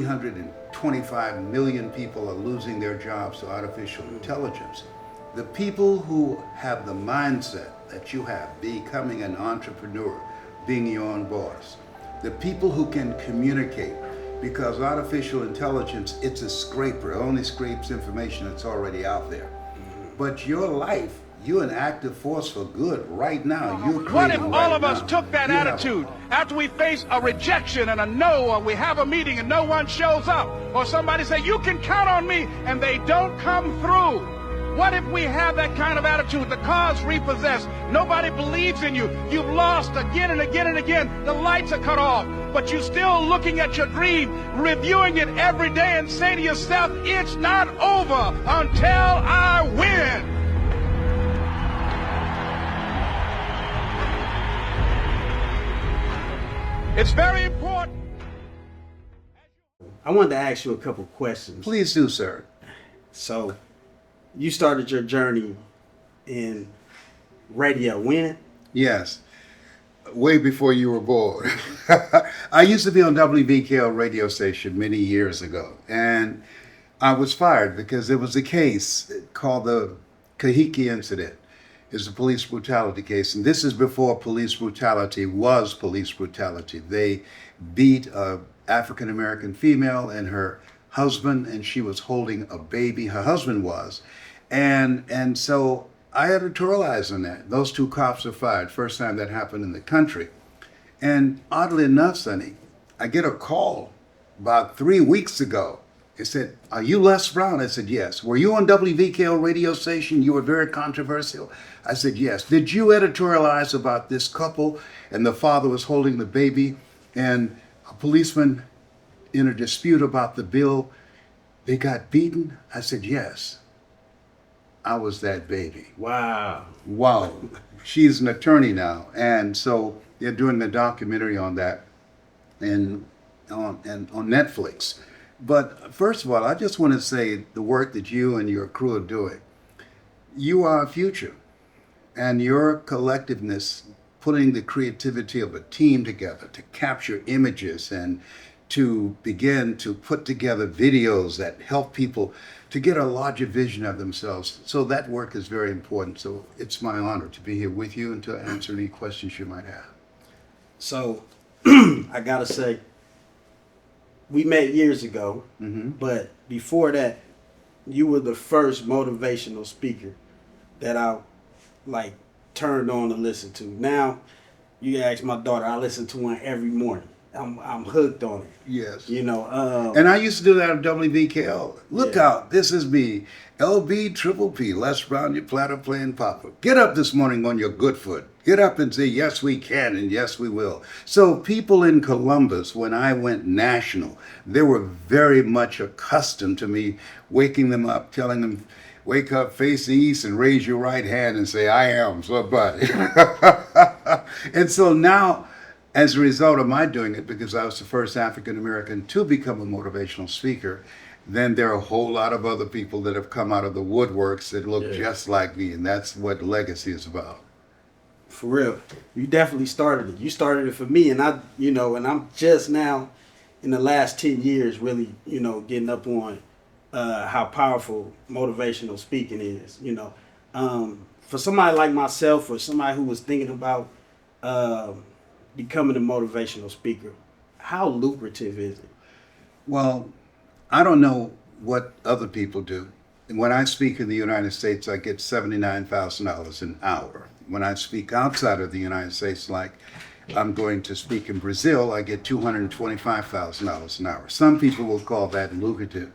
825 million people are losing their jobs to artificial intelligence. The people who have the mindset that you have, becoming an entrepreneur, being your own boss, the people who can communicate, because artificial intelligence, it's a scraper. It only scrapes information that's already out there. But your life, you're an active force for good right now. You're creating What if right all of now. us took that attitude after we face a rejection and a no, or we have a meeting and no one shows up, or somebody say, you can count on me, and they don't come through? What if we have that kind of attitude? The car's repossessed. Nobody believes in you. You've lost again and again and again. The lights are cut off. But you're still looking at your dream, reviewing it every day, and say to yourself, it's not over until I win. It's very important. I wanted to ask you a couple questions. Please do, sir. So, you started your journey in radio when? Yes. Way before you were born. I used to be on WBKL radio station many years ago, and I was fired because there was a case called the Kahiki incident. It's a police brutality case, and this is before police brutality was police brutality. They beat a African-American female and her husband, and she was holding a baby. Her husband was. And so I editorialized on that. Those two cops are fired. First time that happened in the country. And oddly enough, Sonny, I get a call about 3 weeks ago. It said, are you Les Brown? I said, yes. Were you on WVKL radio station? You were very controversial. I said, yes. Did you editorialize about this couple and the father was holding the baby and a policeman in a dispute about the bill, they got beaten? I said, yes. I was that baby. Wow. Wow. She's an attorney now. And so they're doing a documentary on that and on Netflix. But first of all, I just want to say the work that you and your crew are doing. You are our future. And your collectiveness, putting the creativity of a team together to capture images and to begin to put together videos that help people to get a larger vision of themselves. So that work is very important. So it's my honor to be here with you and to answer any questions you might have. So, I gotta say, we met years ago, but before that, you were the first motivational speaker that I turned on to listen to. Now, you ask my daughter, I listen to one every morning. I'm hooked on it. Yes. You know. And I used to do that at WBKL. Look out, this is me, LB Triple P, Les Brown, your platter playing Papa. Get up this morning on your good foot. Get up and say, yes, we can, and yes, we will. So people in Columbus, when I went national, they were very much accustomed to me waking them up, telling them, wake up, face the east, and raise your right hand and say, I am somebody. And so now, as a result of my doing it, because I was the first African American to become a motivational speaker, then there are a whole lot of other people that have come out of the woodworks that look just like me, and that's what legacy is about. For real. You definitely started it. You started it for me, and I'm just now, in the last 10 years, really, getting up on how powerful motivational speaking is, For somebody like myself, or somebody who was thinking about becoming a motivational speaker, how lucrative is it? Well, I don't know what other people do. When I speak in the United States, I get $79,000 an hour. When I speak outside of the United States, like I'm going to speak in Brazil, I get $225,000 an hour. Some people will call that lucrative.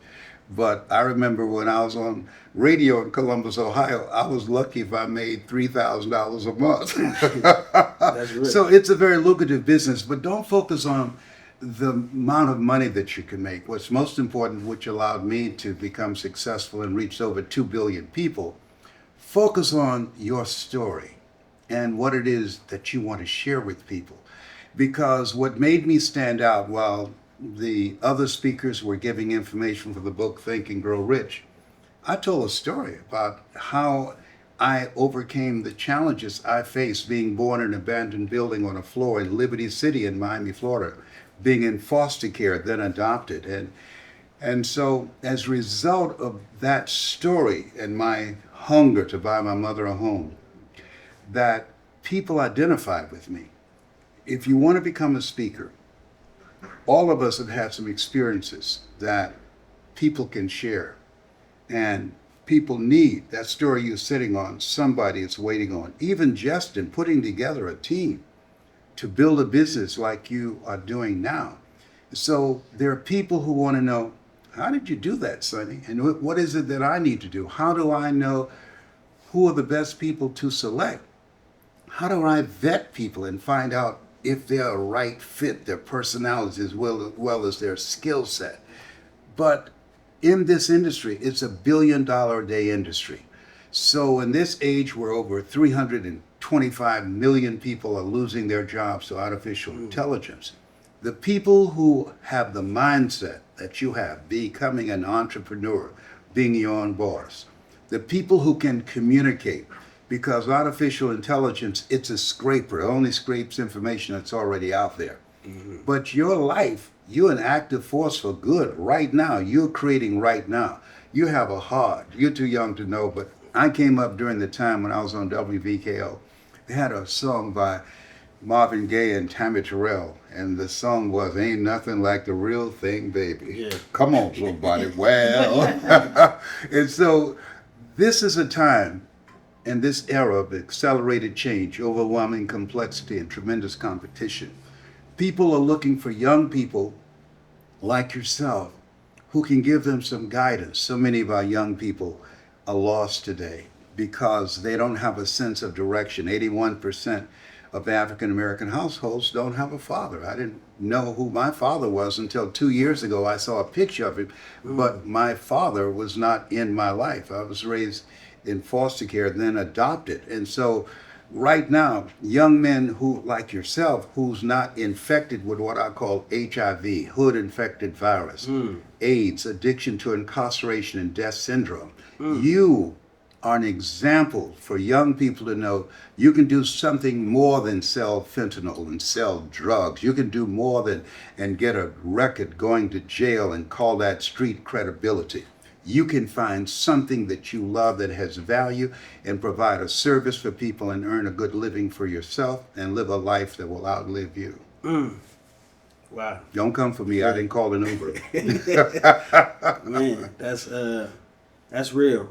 But I remember when I was on radio in Columbus, Ohio, I was lucky if I made $3,000 a month. That's right. So it's a very lucrative business, but don't focus on the amount of money that you can make. What's most important, which allowed me to become successful and reach over 2 billion people, focus on your story and what it is that you want to share with people. Because what made me stand out while the other speakers were giving information for the book Think and Grow Rich, I told a story about how I overcame the challenges I faced being born in an abandoned building on a floor in Liberty City in Miami, Florida, being in foster care, then adopted. And so as a result of that story and my hunger to buy my mother a home, that people identified with me. If you want to become a speaker, all of us have had some experiences that people can share. And people need that story you're sitting on, somebody is waiting on. Even just in putting together a team to build a business like you are doing now. So there are people who want to know, how did you do that, Sonny? And what is it that I need to do? How do I know who are the best people to select? How do I vet people and find out if they're a right fit, their personalities as well as their skill set? But in this industry, it's $1 billion a day industry. So in this age where over 325 million people are losing their jobs to artificial intelligence, the people who have the mindset that you have, becoming an entrepreneur, being your own boss, the people who can communicate, because artificial intelligence, it's a scraper. It only scrapes information that's already out there. But your life, you're an active force for good right now. You're creating right now. You have a heart. You're too young to know, but I came up during the time when I was on WVKO. They had a song by Marvin Gaye and Tammy Terrell, and the song was "Ain't Nothing Like the Real Thing, Baby." Yeah. Come on, somebody. Well, and so this is a time in this era of accelerated change, overwhelming complexity, and tremendous competition. People are looking for young people like yourself who can give them some guidance. So many of our young people are lost today because they don't have a sense of direction. 81% of African American households don't have a father. I didn't know who my father was until 2 years ago. I saw a picture of him, but my father was not in my life. I was raised in foster care, then adopted. And so right now, young men who, like yourself, who's not infected with what I call HIV, hood infected virus, AIDS, addiction to incarceration and death syndrome, you are an example for young people to know you can do something more than sell fentanyl and sell drugs. You can do more than and get a record going to jail and call that street credibility. You can find something that you love that has value and provide a service for people and earn a good living for yourself and live a life that will outlive you. Wow. Don't come for me. I didn't call an Uber. Man, that's real.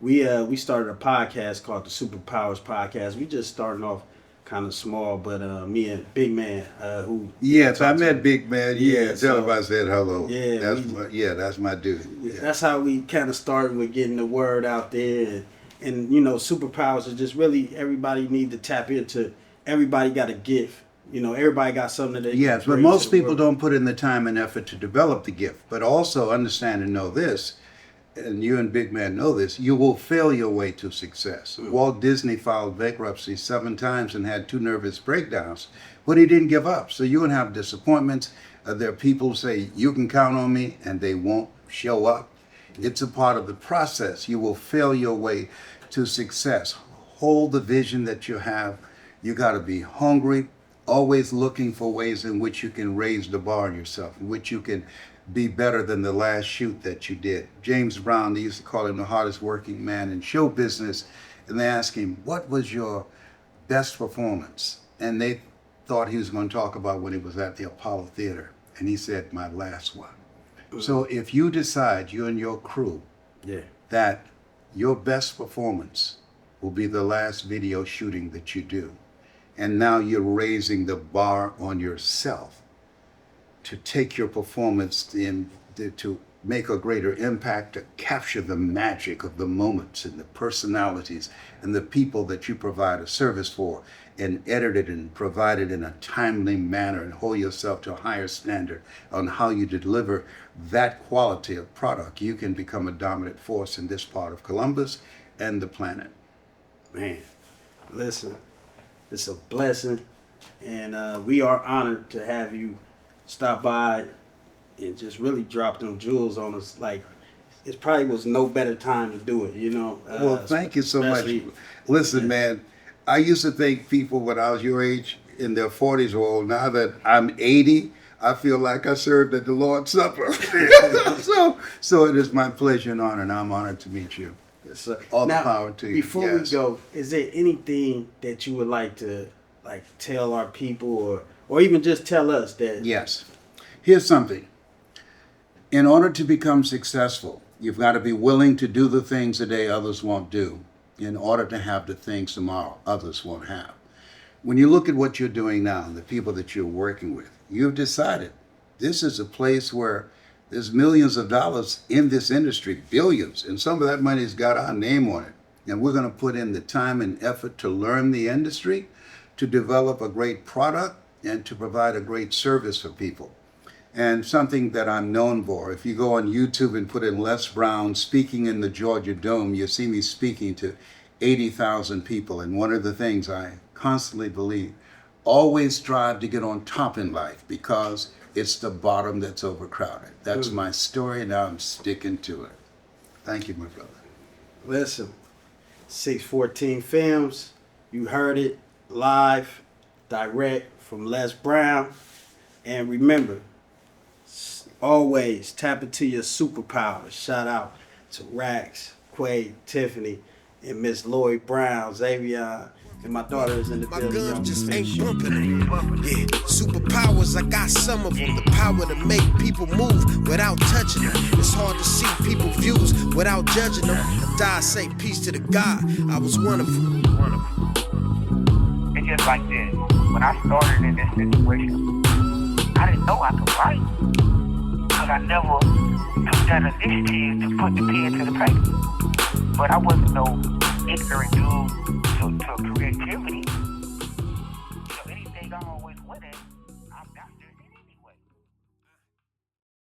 We started a podcast called the Superpowers Podcast. We just starting off kind of small, but me and Big Man, who yes, I met Big Man. Yeah, so, tell him I said hello. Yeah, that's my dude. Yeah. That's how we kind of started with getting the word out there, and you know, superpowers is just really everybody need to tap into. Everybody got a gift. You know, everybody got something that they yes, can but bring most to the people world. don't put in the time and effort to develop the gift. But also understand and know this, and you and Big Man know this, you will fail your way to success. Walt Disney filed bankruptcy 7 times and had 2 nervous breakdowns, but he didn't give up. So you're going to have disappointments. There are people who say, you can count on me, and they won't show up. It's a part of the process. You will fail your way to success. Hold the vision that you have. You got to be hungry, always looking for ways in which you can raise the bar on yourself, in which you can be better than the last shoot that you did. James Brown, they used to call him the hardest working man in show business, and they asked him, what was your best performance? And they thought he was going to talk about when he was at the Apollo Theater, and he said, my last one. So if you decide, you and your crew, that your best performance will be the last video shooting that you do, and now you're raising the bar on yourself to take your performance in to make a greater impact, to capture the magic of the moments and the personalities and the people that you provide a service for, and edit it and provide it in a timely manner and hold yourself to a higher standard on how you deliver that quality of product, you can become a dominant force in this part of Columbus and the planet. Man, listen, it's a blessing, and we are honored to have you stop by and just really drop them jewels on us. Like, it probably was no better time to do it, you know. Well, thank you so much. especially- Listen, man, I used to think people when I was your age, in their 40s or old. Now that I'm 80, I feel like I served at the Lord's Supper. so it is my pleasure and honor, and I'm honored to meet you. Yes, sir. All now, the power to you. Before Yes. we go, is there anything that you would like to tell our people or even just tell us that? Yes. Here's something. In order to become successful, you've got to be willing to do the things today others won't do in order to have the things tomorrow others won't have. When you look at what you're doing now, the people that you're working with, you've decided this is a place where there's millions of dollars in this industry, billions, and some of that money's got our name on it. And we're going to put in the time and effort to learn the industry, to develop a great product, and to provide a great service for people. And something that I'm known for, if you go on YouTube and put in Les Brown speaking in the Georgia Dome, you'll see me speaking to 80,000 people. And one of the things I constantly believe, always strive to get on top in life because it's the bottom that's overcrowded. That's my story, and I'm sticking to it. Thank you, my brother. Listen, 614 Films, you heard it live, direct from Les Brown. And remember, always tap into your superpowers. Shout out to Rax, Quade, Tiffany, and Miss Lloyd Brown, Xavier, and my daughter is in the My building. gun just ain't bumping. Yeah, superpowers, I got some of them. The power to make people move without touching them. It's hard to see people views without judging them. I die, say peace to the God. I was one of them. It's just like this. When I started in this situation, I didn't know I could write. Because I never took that initiative to put the pen to the paper. But I wasn't no ignorant dude to creativity.